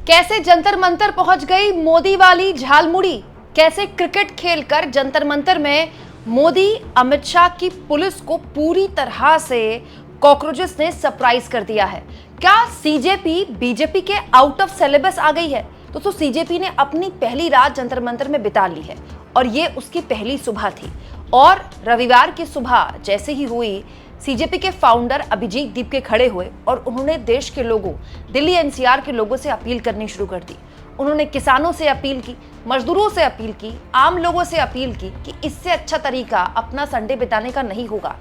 कैसे जंतर मंतर पहुंच गई मोदी वाली झालमुड़ी। कैसे क्रिकेट खेलकर जंतर मंतर में मोदी अमित शाह की पुलिस को पूरी तरह से कॉकरोचेस ने सरप्राइज कर दिया है। क्या सीजेपी बीजेपी के आउट ऑफ सिलेबस आ गई है? दोस्तों सीजेपी ने अपनी पहली रात जंतर मंतर में बिता ली है और ये उसकी पहली सुबह थी। और रविवार की सुबह जैसे ही हुई, सीजेपी के फाउंडर अभिजीत दीपके खड़े हुए और उन्होंने देश के लोगों, दिल्ली एनसीआर के लोगों से अपील करनी शुरू कर दी। उन्होंने किसानों से अपील की, मजदूरों से अपील की, आम लोगों से अपील की कि इससे अच्छा तरीका अपना संडे बिताने का नहीं होगा।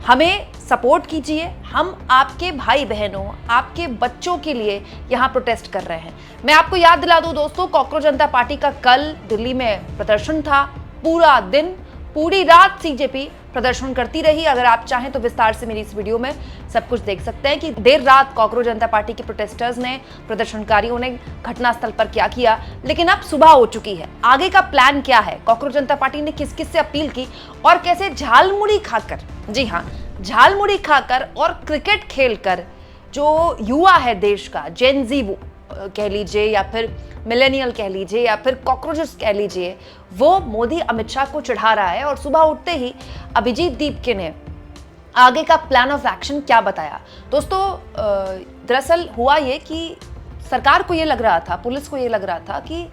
हमें सपोर्ट कीजिए, हम आपके भाई बहनों, आपके बच्चों के लिए यहाँ प्रोटेस्ट कर रहे हैं। मैं आपको याद दिला दूं दोस्तों, कॉकरोच जनता पार्टी का कल दिल्ली में प्रदर्शन था। पूरा दिन, पूरी रात सीजेपी प्रदर्शन करती रही। अगर आप चाहें तो विस्तार से मेरी इस वीडियो में सब कुछ देख सकते हैं कि देर रात कॉकरोच जनता पार्टी के प्रोटेस्टर्स ने, प्रदर्शनकारियों ने घटनास्थल पर क्या किया। लेकिन अब सुबह हो चुकी है, आगे का प्लान क्या है? कॉकरोच जनता पार्टी ने किस किस से अपील की और कैसे झालमुड़ी खाकर, जी हाँ, झालमुड़ी खाकर और क्रिकेट खेलकर जो युवा है देश का, जेन जी वो कह लीजिए या फिर मिलेनियल कह लीजिए या फिर कॉकरोचेस कह लीजिए, वो मोदी अमित शाह को चढ़ा रहा है। और सुबह उठते ही अभिजीत दीपके ने आगे का प्लान ऑफ एक्शन क्या बताया। दोस्तों दरअसल हुआ ये कि सरकार को ये लग रहा था, पुलिस को ये लग रहा था कि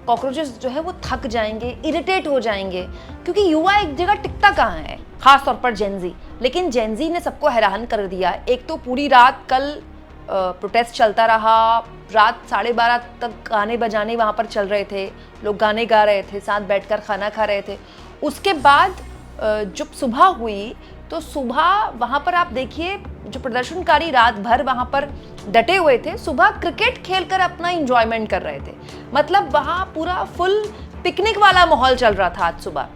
कॉकरोचेस जो है वो थक जाएंगे, इरिटेट हो जाएंगे, क्योंकि युवा एक जगह टिकता कहाँ है, खास तौर पर जेनजी। लेकिन जेनजी ने सबको हैरान कर दिया। एक तो पूरी रात कल प्रोटेस्ट चलता रहा, रात 12:30 तक गाने बजाने वहाँ पर चल रहे थे, लोग गाने गा रहे थे, साथ बैठकर खाना खा रहे थे। उसके बाद जब सुबह हुई तो सुबह वहाँ पर आप देखिए जो प्रदर्शनकारी रात भर वहाँ पर डटे हुए थे, सुबह क्रिकेट खेलकर अपना एंजॉयमेंट कर रहे थे। मतलब वहाँ पूरा फुल पिकनिक वाला माहौल चल रहा था आज सुबह।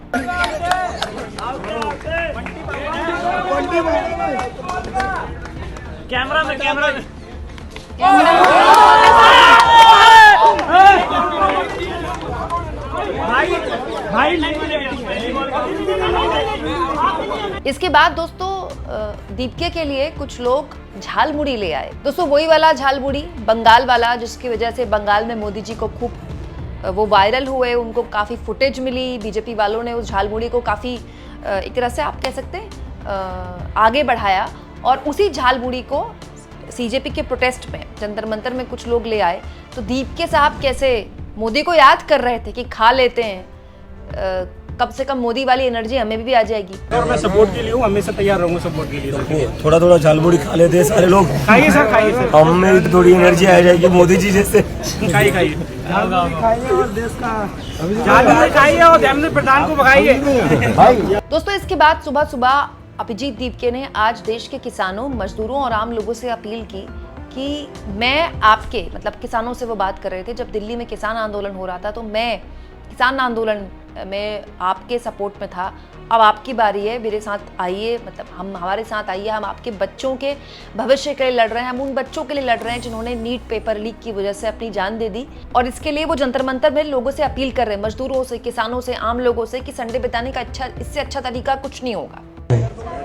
कैमरा में भाई इसके बाद दोस्तों दीपके के लिए कुछ लोग झालमुड़ी ले आए। दोस्तों वही वाला झालमुड़ी, बंगाल वाला, जिसकी वजह से बंगाल में मोदी जी को खूब वो वायरल हुए, उनको काफ़ी फुटेज मिली। बीजेपी वालों ने उस झालमुड़ी को काफ़ी एक तरह से आप कह सकते हैं आगे बढ़ाया। और उसी झालमुड़ी को सीजेपी के प्रोटेस्ट में जंतर मंतर में कुछ लोग ले आए। तो दीपके साहब कैसे मोदी को याद कर रहे थे कि खा लेते हैं, कम से कम मोदी वाली एनर्जी हमें भी आ जाएगी। और मैं सपोर्ट के लिए हूँ, हमेशा तैयार रहूंगा सपोर्ट के लिए। थोड़ा थोड़ा झालमुड़ी खा लेते हैं सारे लोग। खाइए सर, खाइए सर, हमें भी थोड़ी एनर्जी आ जाएगी मोदी जी जैसे। खाइए खाइए और देश का झालमुड़ी खाइए और हमने प्रधान को भगाइए। दोस्तों इसके बाद सुबह सुबह अभिजीत दीपके ने आज देश के किसानों, मजदूरों और आम लोगों से अपील की कि मैं आपके, मतलब किसानों से वो बात कर रहे थे जब दिल्ली में किसान आंदोलन हो रहा था, तो मैं किसान आंदोलन में आपके सपोर्ट में था। अब आपकी बारी है, मेरे साथ आइए, मतलब हमारे साथ आइए, हम आपके बच्चों के भविष्य के लिए लड़ रहे हैं। हम उन बच्चों के लिए लड़ रहे हैं जिन्होंने नीट पेपर लीक की वजह से अपनी जान दे दी। और इसके लिए वो जंतर मंतर में लोगों से अपील कर रहे हैं, मजदूरों से, किसानों से, आम लोगों से, कि संडे बिताने का इससे अच्छा तरीका कुछ नहीं होगा।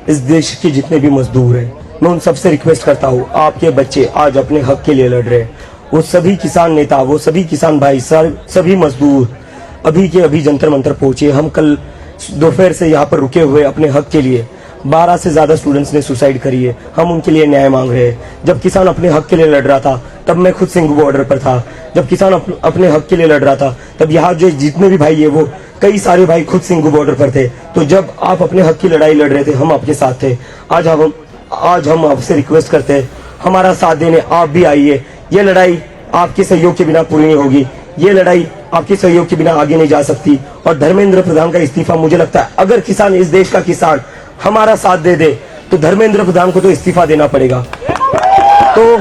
इस देश के जितने भी मजदूर हैं, मैं उन सबसे रिक्वेस्ट करता हूँ, आपके बच्चे आज अपने हक के लिए लड़ रहे हैं। वो सभी किसान नेता, वो सभी किसान भाई, सभी मजदूर अभी के अभी जंतर मंतर पहुंचे। हम कल दोपहर से यहाँ पर रुके हुए अपने हक के लिए। 12 से ज्यादा स्टूडेंट्स ने सुसाइड करी है। हम उनके लिए न्याय मांग रहे हैं। जब किसान अपने हक के लिए लड़ रहा था तब मैं खुद सिंघू बॉर्डर पर था। जब किसान अपने हक के लिए लड़ रहा था तब यहाँ जो जितने भी भाई है वो कई सारे भाई खुद सिंघू बॉर्डर पर थे। तो जब आप अपने हक की लड़ाई लड़ रहे थे, हम आपके साथ थे। आज हम आपसे रिक्वेस्ट करते हैं, हमारा साथ देने आप भी आइए। ये लड़ाई आपके सहयोग के बिना पूरी नहीं होगी। ये लड़ाई आपके सहयोग के बिना आगे नहीं जा सकती। और धर्मेंद्र प्रधान का इस्तीफा, मुझे लगता है अगर किसान, इस देश का किसान हमारा साथ दे दे तो धर्मेंद्र प्रधान को तो इस्तीफा देना पड़ेगा। तो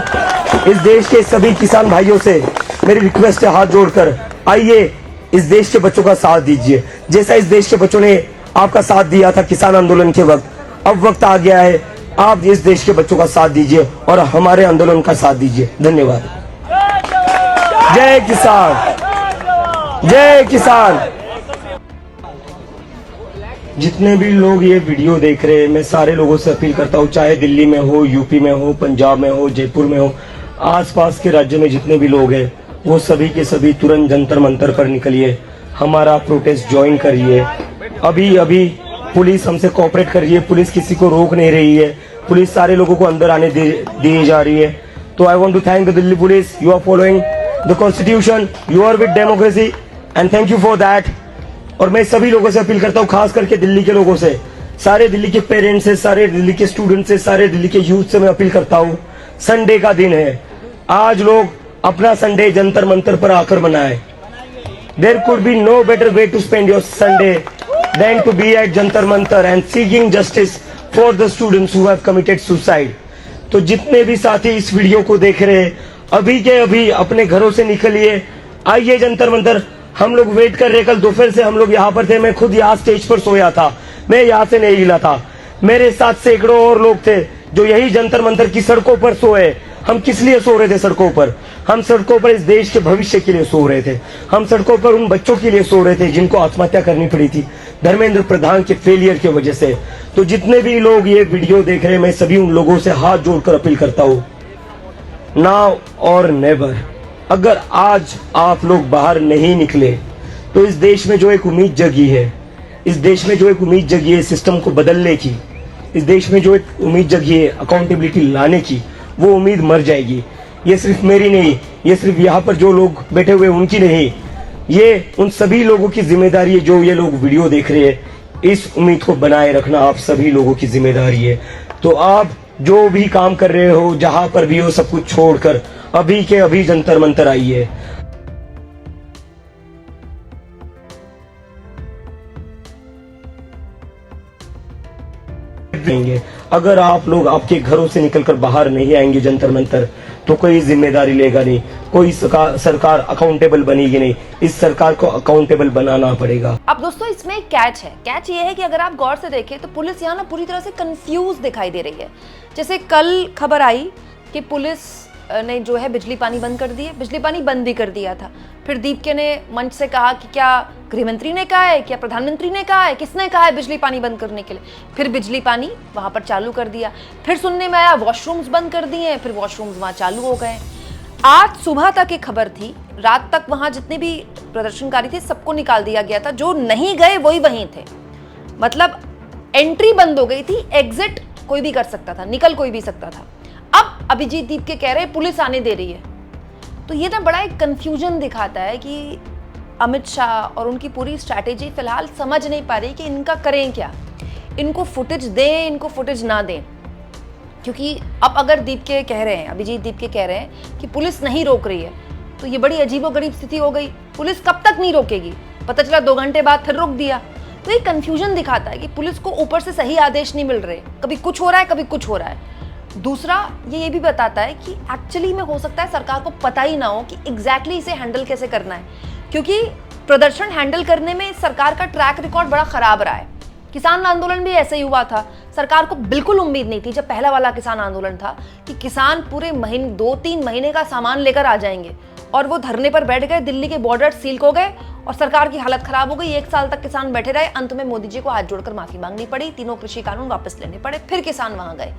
इस देश के सभी किसान भाइयों से मेरी रिक्वेस्ट है, हाथ जोड़कर आइए, इस देश के बच्चों का साथ दीजिए। जैसा इस देश के बच्चों ने आपका साथ दिया था किसान आंदोलन के वक्त, अब वक्त आ गया है आप इस देश के बच्चों का साथ दीजिए और हमारे आंदोलन का साथ दीजिए। धन्यवाद। जय किसान, जय किसान। जितने भी लोग ये वीडियो देख रहे हैं, मैं सारे लोगों से अपील करता हूँ, चाहे दिल्ली में हो, यूपी में हो, पंजाब में हो, जयपुर में हो, आसपास के राज्य में जितने भी लोग हैं, वो सभी के सभी तुरंत जंतर मंतर पर निकलिए, हमारा प्रोटेस्ट ज्वाइन करिए। अभी अभी पुलिस हमसे कोऑपरेट कर रही है, पुलिस किसी को रोक नहीं रही है, पुलिस सारे लोगों को अंदर आने दी जा रही है। तो I want to thank the Delhi police, you are following the constitution, you are with democracy and thank you for that. और मैं सभी लोगों से अपील करता हूँ, खास करके दिल्ली के लोगों से, सारे दिल्ली के पेरेंट्स से, सारे दिल्ली के स्टूडेंट से, सारे दिल्ली के यूथ से मैं अपील करता हूँ, संडे का दिन है, आज लोग अपना संडे जंतर मंतर पर आकर मनाएं। There could be no better way to spend your Sunday than to be at Jantar Mantar and seeking justice for the students who have committed suicide. तो जितने भी साथी इस वीडियो को देख रहे हैं, अभी के अभी अपने घरों से निकलिए, आइए जंतर मंतर। हम लोग वेट कर रहे, कल दोपहर से हम लोग यहाँ पर थे, मैं खुद यहाँ स्टेज पर सोया था, मैं यहाँ से नहीं हिला था। मेरे साथ सैकड़ों और लोग थे जो यही जंतर मंतर की सड़कों पर सोए। हम किस लिए सो रहे थे सड़कों पर? हम सड़कों पर इस देश के भविष्य के लिए सो रहे थे। हम सड़कों पर उन बच्चों के लिए सो रहे थे जिनको आत्महत्या करनी पड़ी थी धर्मेंद्र प्रधान के फेलियर की वजह से। तो जितने भी लोग ये वीडियो देख रहे हैं, मैं सभी उन लोगों से हाथ जोड़कर अपील करता हूँ, नाउ और नेवर। अगर आज आप लोग बाहर नहीं निकले तो इस देश में जो एक उम्मीद जगी है, इस देश में जो एक उम्मीद जगी है सिस्टम को बदलने की, इस देश में जो एक उम्मीद जगी है अकाउंटेबिलिटी लाने की, वो उम्मीद मर जाएगी। ये सिर्फ मेरी नहीं, ये सिर्फ यहाँ पर जो लोग बैठे हुए उनकी नहीं, ये उन सभी लोगों की जिम्मेदारी है जो ये लोग वीडियो देख रहे हैं। इस उम्मीद को बनाए रखना आप सभी लोगों की जिम्मेदारी है। तो आप जो भी काम कर रहे हो, जहां पर भी हो, सब कुछ छोड़कर अभी के अभी जंतर मंतर आइए। अगर आप लोग आपके घरों से निकलकर बाहर नहीं आएंगे जंतर मंतर, तो कोई जिम्मेदारी लेगा नहीं, कोई सरकार अकाउंटेबल बनेगी नहीं। इस सरकार को अकाउंटेबल बनाना पड़ेगा। अब दोस्तों इसमें एक कैच है। कैच ये है कि अगर आप गौर से देखें तो पुलिस यहाँ ना पूरी तरह से कंफ्यूज दिखाई दे रही है। जैसे कल खबर आई कि पुलिस ने जो है बिजली पानी बंद कर दी है, बिजली पानी बंद भी कर दिया था। फिर दीपके ने मंच से कहा कि क्या गृहमंत्री ने कहा है, क्या प्रधानमंत्री ने कहा है, किसने कहा है बिजली पानी बंद करने के लिए? फिर बिजली पानी वहां पर चालू कर दिया। फिर सुनने में आया वॉशरूम्स बंद कर दिए, फिर वॉशरूम्स वहां चालू हो गए। आज सुबह तक एक खबर थी, रात तक वहां जितने भी प्रदर्शनकारी थे सबको निकाल दिया गया था, जो नहीं गए वही वहीं थे। मतलब एंट्री बंद हो गई थी, एग्जिट कोई भी कर सकता था, निकल कोई भी सकता था। अब अभिजीत दीपके कह रहे हैं पुलिस आने दे रही है। तो ये ना बड़ा एक कंफ्यूजन दिखाता है कि अमित शाह और उनकी पूरी स्ट्रैटेजी फिलहाल समझ नहीं पा रही कि इनका करें क्या, इनको फुटेज दें, इनको फुटेज ना दें। क्योंकि अब अगर दीपके कह रहे हैं, अभिजीत दीपके कह रहे हैं कि पुलिस नहीं रोक रही है, तो ये बड़ी अजीबोगरीब स्थिति हो गई। पुलिस कब तक नहीं रोकेगी? पता चला 2 घंटे बाद फिर रोक दिया। तो ये कंफ्यूजन दिखाता है कि पुलिस को ऊपर से सही आदेश नहीं मिल रहे, कभी कुछ हो रहा है, कभी कुछ हो रहा है। दूसरा ये भी बताता है कि एक्चुअली में हो सकता है सरकार को पता ही ना हो कि एग्जैक्टली इसे हैंडल कैसे करना है, क्योंकि प्रदर्शन हैंडल करने में सरकार का ट्रैक रिकॉर्ड बड़ा खराब रहा है। किसान आंदोलन भी ऐसे ही हुआ था। सरकार को बिल्कुल उम्मीद नहीं थी जब पहला वाला किसान आंदोलन था कि किसान पूरे 2-3 महीने का सामान लेकर आ जाएंगे, और वो धरने पर बैठ गए, दिल्ली के बॉर्डर सील हो गए और सरकार की हालत खराब हो गई। 1 साल तक किसान बैठे रहे, अंत में मोदी जी को हाथ जोड़कर माफी मांगनी पड़ी, 3 कृषि कानून वापस लेने पड़े, फिर किसान वहां गए।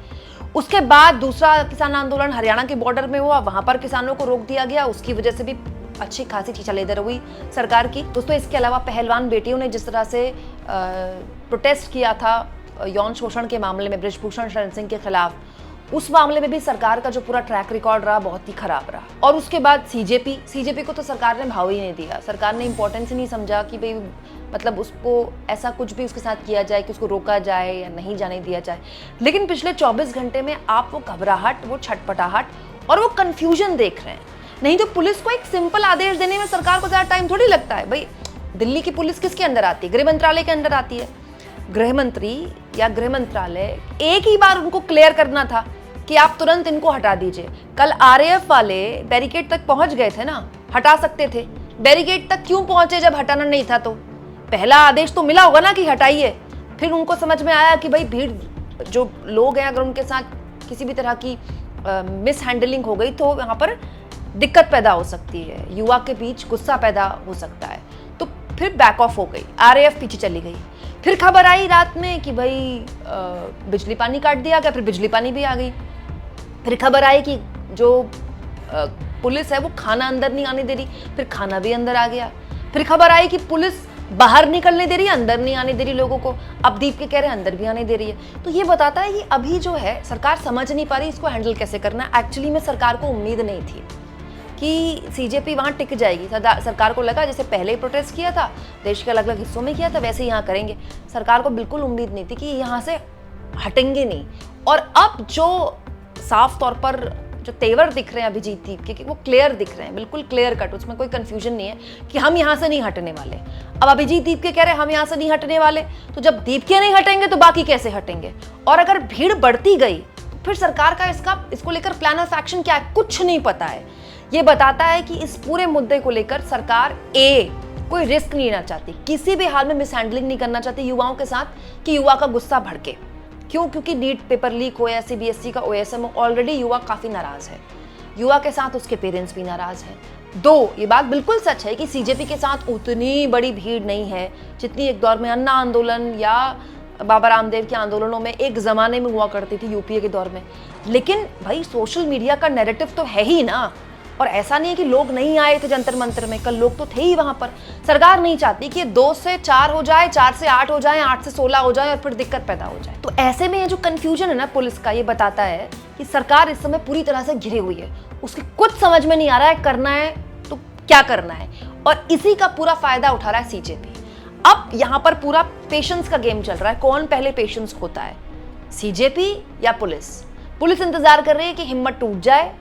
उसके बाद दूसरा किसान आंदोलन हरियाणा के बॉर्डर में हुआ, वहां पर किसानों को रोक दिया गया, उसकी वजह से भी अच्छी खासी चीचलेदर हुई सरकार की। दोस्तों इसके अलावा पहलवान बेटियों ने जिस तरह से प्रोटेस्ट किया था यौन शोषण के मामले में बृजभूषण शरण सिंह के खिलाफ, उस मामले में भी सरकार का जो पूरा ट्रैक रिकॉर्ड रहा बहुत ही खराब रहा। और उसके बाद सीजेपी को तो सरकार ने भाव ही नहीं दिया। सरकार ने इंपॉर्टेंस ही नहीं समझा कि भाई मतलब उसको ऐसा कुछ भी उसके साथ किया जाए कि उसको रोका जाए या नहीं जाने दिया जाए। लेकिन पिछले 24 घंटे में आप वो घबराहट, वो छटपटाहट और वो कंफ्यूजन देख रहे हैं। नहीं तो पुलिस को एक सिंपल आदेश देने में सरकार को ज़्यादा टाइम थोड़ी लगता है। भाई दिल्ली की पुलिस किसके अंदर आती है? गृह मंत्रालय के अंदर आती है। गृह मंत्री या गृह मंत्रालय एक ही बार उनको क्लियर करना था कि आप तुरंत इनको हटा दीजिए। कल आरएएफ वाले बैरिकेड तक पहुंच गए थे ना, हटा सकते थे। बैरिकेड तक क्यों पहुंचे जब हटाना नहीं था? तो पहला आदेश तो मिला होगा ना कि हटाइए। फिर उनको समझ में आया कि भाई भीड़ जो लोग हैं, अगर उनके साथ किसी भी तरह की मिस हैंडलिंग हो गई तो यहाँ पर दिक्कत पैदा हो सकती है, युवा के बीच गुस्सा पैदा हो सकता है। तो फिर बैक ऑफ हो गई, आरएएफ पीछे चली गई। फिर खबर आई रात में कि भाई बिजली पानी काट दिया गया, फिर बिजली पानी भी आ गई। फिर खबर आई कि जो पुलिस है वो खाना अंदर नहीं आने दे रही, फिर खाना भी अंदर आ गया। फिर खबर आई कि पुलिस बाहर निकलने दे रही है, अंदर नहीं आने दे रही लोगों को। अब दीप के कह रहे हैं अंदर भी आने दे रही है। तो ये बताता है कि अभी जो है सरकार समझ नहीं पा रही इसको हैंडल कैसे करना है। एक्चुअली में सरकार को उम्मीद नहीं थी कि सीजेपी वहाँ टिक जाएगी। सरकार को लगा जैसे पहले ही प्रोटेस्ट किया था, देश के अलग अलग हिस्सों में किया था, वैसे ही यहाँ करेंगे। सरकार को बिल्कुल उम्मीद नहीं थी कि यहाँ से हटेंगे नहीं। और अब जो साफ तौर पर जो तेवर दिख रहे हैं अभिजीत दीप के, वो क्लियर दिख रहे हैं, बिल्कुल क्लियर कट, उसमें कोई कंफ्यूजन नहीं है कि हम यहाँ से नहीं हटने वाले। अब अभिजीत दीप के कह रहे हैं हम यहाँ से नहीं हटने वाले, तो जब दीप के नहीं हटेंगे तो बाकी कैसे हटेंगे? और अगर भीड़ बढ़ती गई तो फिर सरकार का इसको लेकर प्लान ऑफ एक्शन क्या है, कुछ नहीं पता है। ये बताता है कि इस पूरे मुद्दे को लेकर सरकार कोई रिस्क नहीं लेना चाहती, किसी भी हाल में मिसहैंडलिंग नहीं करना चाहती युवाओं के साथ कि युवा का गुस्सा भड़के। क्यों? क्योंकि नीट पेपर लीक हो या सीबीएसई का ओएसएम हो, ऑलरेडी युवा काफी नाराज है, युवा के साथ उसके पेरेंट्स भी नाराज हैं। ये बात बिल्कुल सच है कि सीजेपी के साथ उतनी बड़ी भीड़ नहीं है जितनी एक दौर में अन्ना आंदोलन या बाबा रामदेव के आंदोलनों में एक जमाने में हुआ करती थी यूपीए के दौर में। लेकिन भाई सोशल मीडिया का नैरेटिव तो है ही ना, और ऐसा नहीं है कि लोग नहीं आए थे जंतर मंतर में, कल लोग तो थे ही वहां पर। सरकार नहीं चाहती कि 2 से 4 हो जाए, 4 से 8 हो जाए, 8 से 16 हो जाए और फिर दिक्कत पैदा हो जाए। तो ऐसे में ये जो कंफ्यूजन है ना पुलिस का, ये बताता है कि सरकार इस समय पूरी तरह से घिरी हुई है, उसके कुछ समझ में नहीं आ रहा है करना है तो क्या करना है, और इसी का पूरा फायदा उठा रहा है सीजेपी। अब यहाँ पर पूरा पेशेंस का गेम चल रहा है, कौन पहले पेशेंस खोता है, सीजेपी या पुलिस? पुलिस इंतजार कर रही है कि हिम्मत टूट जाए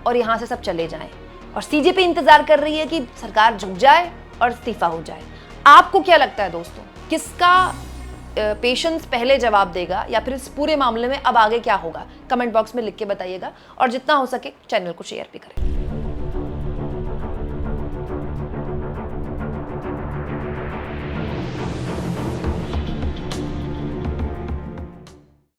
और यहां से सब चले जाएं, और सीजेपी इंतजार कर रही है कि सरकार झुक जाए और इस्तीफा हो जाए। आपको क्या लगता है दोस्तों, किसका पेशेंस पहले जवाब देगा, या फिर इस पूरे मामले में अब आगे क्या होगा? कमेंट बॉक्स में लिख के बताइएगा, और जितना हो सके चैनल को शेयर भी करें।